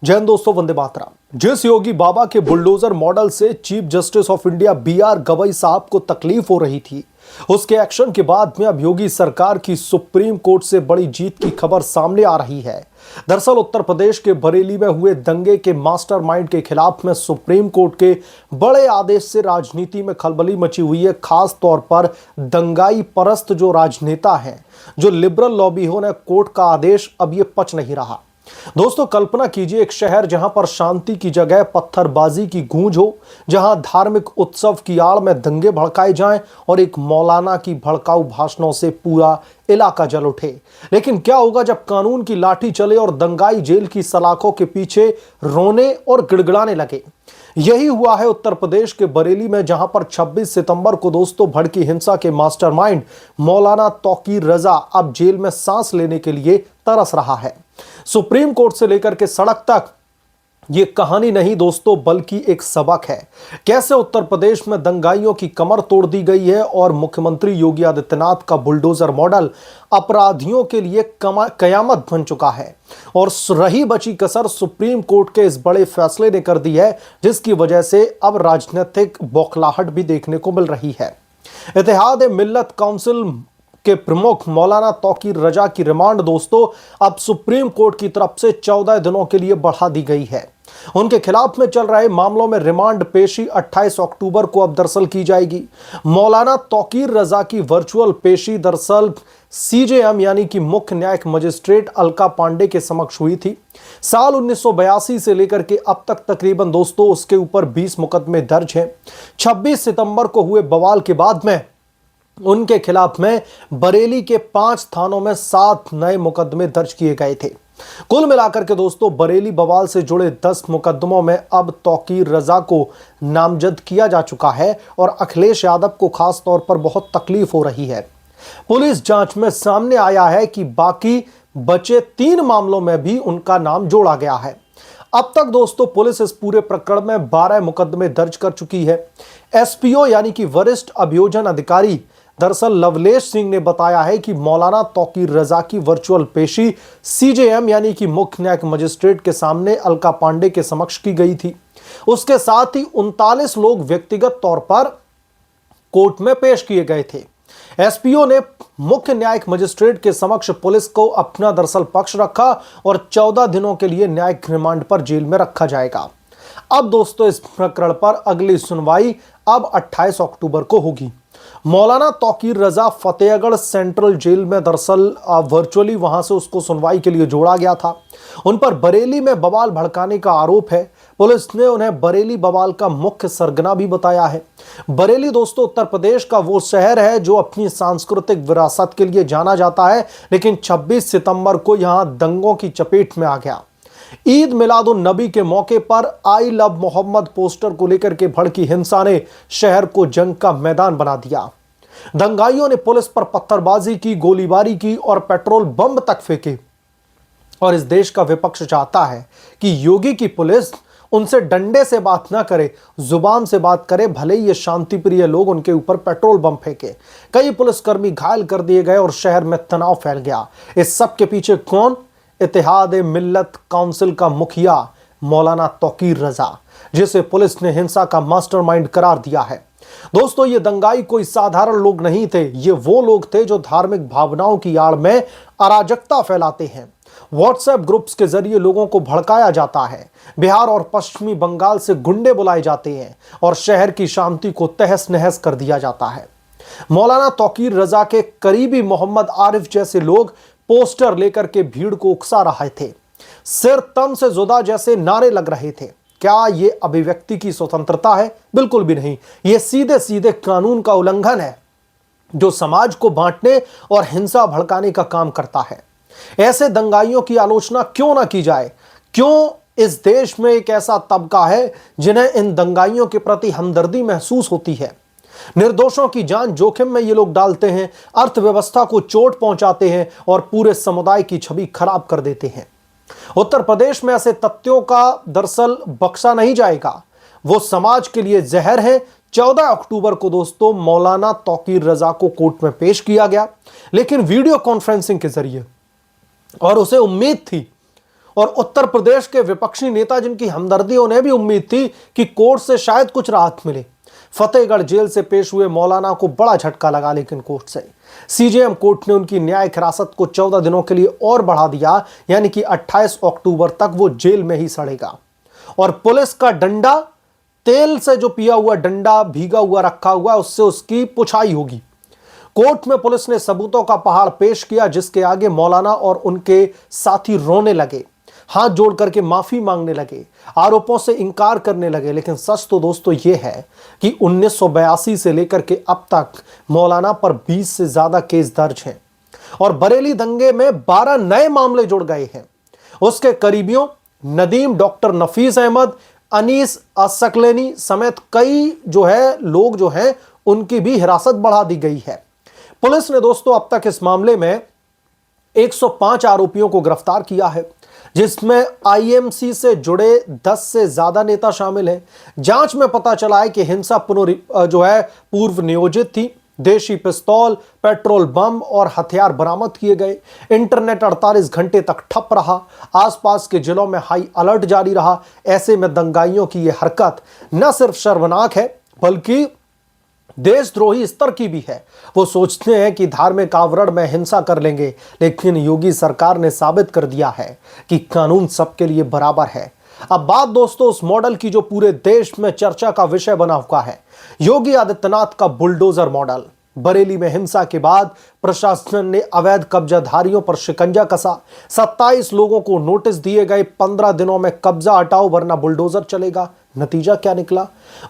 जय हिंद दोस्तों, वंदे मातरम। जिस योगी बाबा के बुलडोजर मॉडल से chief justice of India BR Gavai साहब को तकलीफ हो रही थी, उसके एक्शन के बाद में अब योगी सरकार की सुप्रीम कोर्ट से बड़ी जीत की खबर सामने आ रही है। दरअसल उत्तर प्रदेश के बरेली में हुए दंगे के मास्टरमाइंड के खिलाफ में सुप्रीम कोर्ट के बड़े आदेश से राजनीति में खलबली मची हुई है। खास तौर पर दंगाई परस्त जो राजनेता हैं, जो लिबरल लॉबी हो ने कोर्ट का आदेश अब ये पच नहीं रहा। दोस्तों, कल्पना कीजिए एक शहर जहां पर शांति की जगह पत्थरबाजी की गूंज हो, जहां धार्मिक उत्सव की आड़ में दंगे भड़काए जाएं और एक मौलाना की भड़काऊ भाषणों से पूरा इलाका जल उठे। लेकिन क्या होगा जब कानून की लाठी चले और दंगाई जेल की सलाखों के पीछे रोने और गिड़गिड़ाने लगे। यही हुआ है उत्तर प्रदेश के बरेली में, जहां पर 26 सितंबर को दोस्तों भड़की हिंसा के मास्टरमाइंड मौलाना तौकीर रजा अब जेल में सांस लेने के लिए तरस रहा है। सुप्रीम कोर्ट से लेकर के सड़क तक ये कहानी नहीं दोस्तों, बल्कि एक सबक है। कैसे उत्तर प्रदेश में दंगाइयों की कमर तोड़ दी गई है और मुख्यमंत्री योगी आदित्यनाथ का बुलडोजर मॉडल अपराधियों के लिए कयामत बन चुका है। और रही बची कसर सुप्रीम कोर्ट के इस बड़े फैसले ने कर दी है, जिसकी वजह से अब राजनीतिक बौखलाहट भी देखने को मिल रही है। इत्तेहाद मिल्लत काउंसिल के प्रमुख मौलाना तौकीर रजा की रिमांड दोस्तों अब सुप्रीम कोर्ट की तरफ से 14 दिनों के लिए बढ़ा दी गई है। उनके खिलाफ में चल रहे मामलों में रिमांड पेशी 28 अक्टूबर को अब दरअसल की जाएगी। मौलाना तौकीर रजा की वर्चुअल पेशी दरअसल CJM यानी कि मुख्य न्यायिक मजिस्ट्रेट अलका पांडे के समक्ष हुई थी। साल 1982 से लेकर के अब तक तकरीबन दोस्तों उसके ऊपर 20 मुकदमे दर्ज हैं। 26 सितंबर को हुए बवाल के बाद में उनके खिलाफ में बरेली के 5 थानों में 7 नए मुकदमे दर्ज किए गए थे। कुल मिलाकर के दोस्तों बरेली बवाल से जुड़े 10 मुकदमों में अब तौकीर रजा को नामजद किया जा चुका है और अखिलेश यादव को खास तौर पर बहुत तकलीफ हो रही है। पुलिस जांच में सामने आया है कि बाकी बचे 3 मामलों में भी उनका नाम जोड़ा गया है। अब तक दोस्तों पुलिस इस पूरे प्रकरण में 12 मुकदमे दर्ज कर चुकी है। SPO यानी कि वरिष्ठ अभियोजन अधिकारी दरअसल लवलेश सिंह ने बताया है कि मौलाना तौकीर रजा की वर्चुअल पेशी CJM यानी कि मुख्य न्यायिक मजिस्ट्रेट के सामने अलका पांडे के समक्ष की गई थी। उसके साथ ही 39 लोग व्यक्तिगत तौर पर कोर्ट में पेश किए गए थे। SPO ने मुख्य न्यायिक मजिस्ट्रेट के समक्ष पुलिस को अपना दरअसल पक्ष रखा और 14 दिनों के लिए न्यायिक रिमांड पर जेल में रखा जाएगा। अब दोस्तों इस प्रकरण पर अगली सुनवाई अब 28 अक्टूबर को होगी। मौलाना तौकीर रजा फतेहगढ़ सेंट्रल जेल में दरअसल वर्चुअली वहां से उसको सुनवाई के लिए जोड़ा गया था। उन पर बरेली में बवाल भड़काने का आरोप है। पुलिस ने उन्हें बरेली बवाल का मुख्य सरगना भी बताया है। बरेली दोस्तों उत्तर प्रदेश का वो शहर है जो अपनी सांस्कृतिक विरासत के लिए जाना जाता है, लेकिन 26 सितंबर को यहां दंगों की चपेट में आ गया। ईद मिलादुन नबी के मौके पर आई लव मोहम्मद पोस्टर को लेकर के भड़की हिंसा ने शहर को जंग का मैदान बना दिया। दंगाइयों ने पुलिस पर पत्थरबाजी की, गोलीबारी की और पेट्रोल बम तक फेंके। और इस देश का विपक्ष चाहता है कि योगी की पुलिस उनसे डंडे से बात ना करे, जुबान से बात करे, भले ही ये शांति प्रिय लोग उनके ऊपर पेट्रोल बम फेंके। कई पुलिसकर्मी घायल कर दिए गए और शहर में तनाव फैल गया। इस सब के पीछे कौन? इत्तेहाद मिल्लत काउंसिल का मुखिया मौलाना तौकीर रजा, जिसे पुलिस ने हिंसा का मास्टरमाइंड करार दिया है। दोस्तों ये दंगाई कोई साधारण लोग नहीं थे, ये वो लोग थे जो धार्मिक भावनाओं की आड़ में अराजकता फैलाते हैं। व्हाट्सएप ग्रुप्स के जरिए लोगों को भड़काया जाता है। बिहार और पश्चिमी बंगाल से गुंडे बुलाए जाते हैं और शहर की शांति को तहस नहस कर दिया जाता है। मौलाना तौकीर रजा के करीबी मोहम्मद आरिफ जैसे लोग पोस्टर लेकर के भीड़ को उकसा रहे थे। सिर तम से जुदा जैसे नारे लग रहे थे। क्या ये अभिव्यक्ति की स्वतंत्रता है? बिल्कुल भी नहीं। ये सीधे सीधे कानून का उल्लंघन है जो समाज को बांटने और हिंसा भड़काने का काम करता है। ऐसे दंगाइयों की आलोचना क्यों ना की जाए? क्यों इस देश में एक ऐसा तबका है जिन्हें इन दंगाइयों के प्रति हमदर्दी महसूस होती है? निर्दोषों की जान जोखिम में ये लोग डालते हैं, अर्थव्यवस्था को चोट पहुंचाते हैं और पूरे समुदाय की छवि खराब कर देते हैं। उत्तर प्रदेश में ऐसे तथ्यों का दरअसल बख्शा नहीं जाएगा। वो समाज के लिए जहर है। 14 अक्टूबर को दोस्तों मौलाना तौकीर रजा को कोर्ट में पेश किया गया, लेकिन वीडियो कॉन्फ्रेंसिंग के जरिए। और उसे उम्मीद थी और उत्तर प्रदेश के विपक्षी नेता जिनकी हमदर्दी, उन्हें भी उम्मीद थी कि कोर्ट से शायद कुछ राहत मिले। फतेहगढ़ जेल से पेश हुए मौलाना को बड़ा झटका लगा, लेकिन कोर्ट से सीजेएम कोर्ट ने उनकी न्यायिक हिरासत को 14 दिनों के लिए और बढ़ा दिया, यानी कि 28 अक्टूबर तक वो जेल में ही सड़ेगा। और पुलिस का डंडा, तेल से जो पिया हुआ डंडा भीगा हुआ रखा हुआ, उससे उसकी पुछाई होगी। कोर्ट में पुलिस ने सबूतों का पहाड़ पेश किया, जिसके आगे मौलाना और उनके साथी रोने लगे, हाथ जोड़ करके माफी मांगने लगे, आरोपों से इंकार करने लगे। लेकिन सच तो दोस्तों ये है कि 1982 से लेकर के अब तक मौलाना पर 20 से ज्यादा केस दर्ज हैं और बरेली दंगे में 12 नए मामले जुड़ गए हैं। उसके करीबियों नदीम, डॉक्टर नफीस अहमद, अनीस असकलेनी समेत कई लोग जो हैं उनकी भी हिरासत बढ़ा दी गई है। पुलिस ने दोस्तों अब तक इस मामले में 105 आरोपियों को गिरफ्तार किया है, जिसमें आईएमसी से जुड़े 10 से ज्यादा नेता शामिल हैं। जांच में पता चला है कि हिंसा पूर्व नियोजित थी। देशी पिस्तौल, पेट्रोल बम और हथियार बरामद किए गए। इंटरनेट 48 घंटे तक ठप रहा। आसपास के जिलों में हाई अलर्ट जारी रहा। ऐसे में दंगाइयों की यह हरकत न सिर्फ शर्मनाक है बल्कि देशद्रोही स्तर की भी है। वो सोचते हैं कि धार्मिक आवरण में हिंसा कर लेंगे, लेकिन योगी सरकार ने साबित कर दिया है कि कानून सबके लिए बराबर है। अब बात दोस्तों उस मॉडल की जो पूरे देश में चर्चा का विषय बना हुआ है, योगी आदित्यनाथ का बुलडोजर मॉडल। बरेली में हिंसा के बाद प्रशासन ने अवैध कब्जाधारियों पर शिकंजा कसा। 27 लोगों को नोटिस दिए गए, 15 दिनों में कब्जा हटाओ वरना बुलडोजर चलेगा। नतीजा क्या निकला?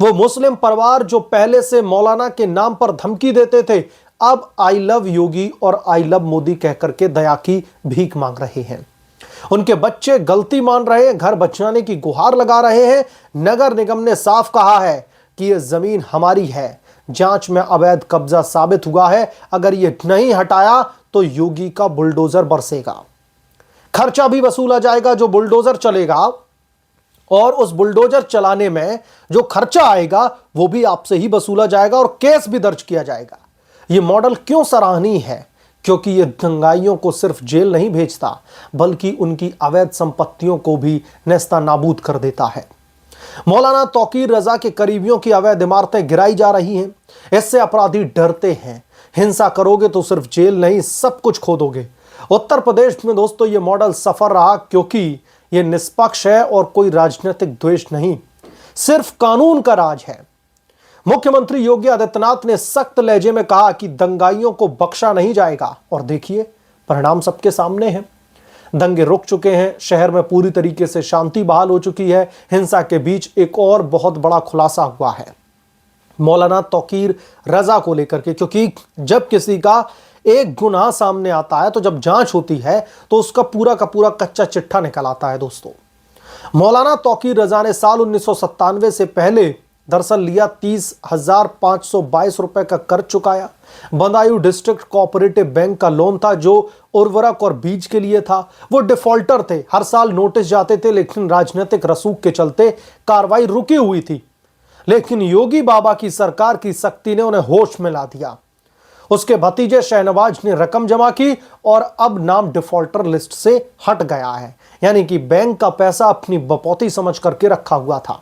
वो मुस्लिम परिवार जो पहले से मौलाना के नाम पर धमकी देते थे, अब आई लव योगी और आई लव मोदी कहकर के दया की भीख मांग रहे हैं। उनके बच्चे गलती मान रहे हैं, घर बचाने की गुहार लगा रहे हैं। नगर निगम ने साफ कहा है कि यह जमीन हमारी है। जांच में अवैध कब्जा साबित हुआ है। अगर यह नहीं हटाया तो योगी का बुलडोजर बरसेगा। खर्चा भी वसूला जाएगा जो बुलडोजर चलेगा, और उस बुलडोजर चलाने में जो खर्चा आएगा वो भी आपसे ही वसूला जाएगा और केस भी दर्ज किया जाएगा। यह मॉडल क्यों सराहनीय है? क्योंकि यह दंगाइयों को सिर्फ जेल नहीं भेजता, बल्कि उनकी अवैध संपत्तियों को भी नेस्ता नाबूद कर देता है। मौलाना तौकीर रजा के करीबियों की अवैध इमारतें गिराई जा रही हैं। इससे अपराधी डरते हैं, हिंसा करोगे तो सिर्फ जेल नहीं सब कुछ खो दोगे। उत्तर प्रदेश में दोस्तों यह मॉडल सफल रहा क्योंकि यह निष्पक्ष है और कोई राजनीतिक द्वेष नहीं, सिर्फ कानून का राज है। मुख्यमंत्री योगी आदित्यनाथ ने सख्त लहजे में कहा कि दंगाइयों को बख्शा नहीं जाएगा, और देखिए परिणाम सबके सामने हैं। दंगे रुक चुके हैं, शहर में पूरी तरीके से शांति बहाल हो चुकी है। हिंसा के बीच एक और बहुत बड़ा खुलासा हुआ है मौलाना तौकीर रजा को लेकर के, क्योंकि जब किसी का एक गुनाह सामने आता है तो जब जांच होती है तो उसका पूरा का पूरा कच्चा चिट्ठा निकल आता है। दोस्तों मौलाना तौकीर रजा ने साल 1997 से पहले दरअसल लिया 30,522 रुपए का कर्ज चुकाया। बदायूं डिस्ट्रिक्ट कोऑपरेटिव बैंक का लोन था जो उर्वरक और बीज के लिए था। वो डिफॉल्टर थे, हर साल नोटिस जाते थे, लेकिन राजनीतिक रसूख के चलते कार्रवाई रुकी हुई थी। लेकिन योगी बाबा की सरकार की सख्ती ने उन्हें होश में ला दिया। उसके भतीजे शहनवाज ने रकम जमा की और अब नाम डिफॉल्टर लिस्ट से हट गया है, यानी कि बैंक का पैसा अपनी बपौती समझ करके रखा हुआ था।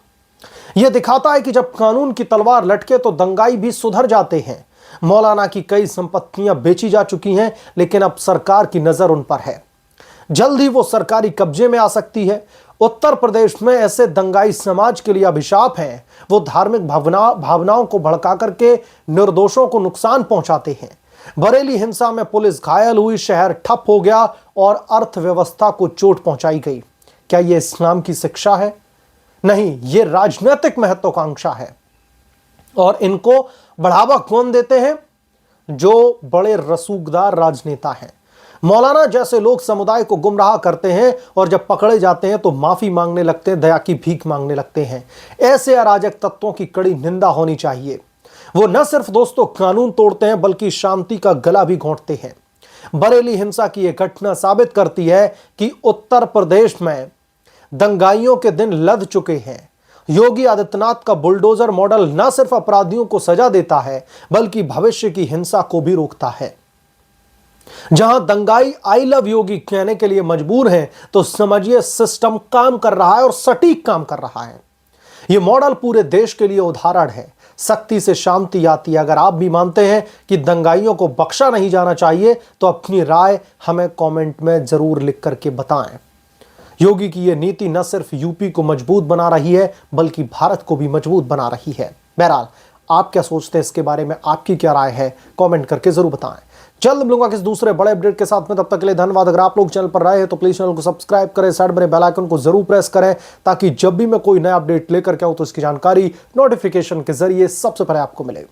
यह दिखाता है कि जब कानून की तलवार लटके तो दंगाई भी सुधर जाते हैं। मौलाना की कई संपत्तियां बेची जा चुकी हैं, लेकिन अब सरकार की नजर उन पर है। जल्द ही वो सरकारी कब्जे में आ सकती है। उत्तर प्रदेश में ऐसे दंगाई समाज के लिए अभिशाप हैं। वो धार्मिक भावनाओं को भड़का करके निर्दोषों को नुकसान पहुंचाते हैं। बरेली हिंसा में पुलिस घायल हुई, शहर ठप हो गया और अर्थव्यवस्था को चोट पहुंचाई गई। क्या यह इस्लाम की शिक्षा है? नहीं, ये राजनीतिक महत्वाकांक्षा है। और इनको बढ़ावा कौन देते हैं? जो बड़े रसूखदार राजनेता हैं। मौलाना जैसे लोग समुदाय को गुमराह करते हैं और जब पकड़े जाते हैं तो माफी मांगने लगते हैं, दया की भीख मांगने लगते हैं। ऐसे अराजक तत्वों की कड़ी निंदा होनी चाहिए। वो न सिर्फ दोस्तों कानून तोड़ते हैं बल्कि शांति का गला भी घोंटते हैं। बरेली हिंसा की यह घटना साबित करती है कि उत्तर प्रदेश में दंगाइयों के दिन लद चुके हैं। योगी आदित्यनाथ का बुलडोजर मॉडल न सिर्फ अपराधियों को सजा देता है बल्कि भविष्य की हिंसा को भी रोकता है। जहां दंगाई आई लव योगी कहने के लिए मजबूर हैं, तो समझिए सिस्टम काम कर रहा है और सटीक काम कर रहा है। यह मॉडल पूरे देश के लिए उदाहरण है। सख्ती से शांति आती है। अगर आप भी मानते हैं कि दंगाइयों को बख्शा नहीं जाना चाहिए, तो अपनी राय हमें कमेंट में जरूर लिख करके बताएं। योगी की यह नीति न सिर्फ यूपी को मजबूत बना रही है, बल्कि भारत को भी मजबूत बना रही है। बहरहाल, आप क्या सोचते हैं इसके बारे में, आपकी क्या राय है, कमेंट करके जरूर बताएं। जल्द मिलूंगा किस दूसरे बड़े अपडेट के साथ में, तब तक के लिए धन्यवाद। अगर आप लोग चैनल पर रहे हैं तो प्लीज चैनल को सब्सक्राइब करें, साइड में बेल आइकन को जरूर प्रेस करें, ताकि जब भी मैं कोई नया अपडेट लेकर के आऊं तो इसकी जानकारी नोटिफिकेशन के जरिए सबसे पहले आपको मिले।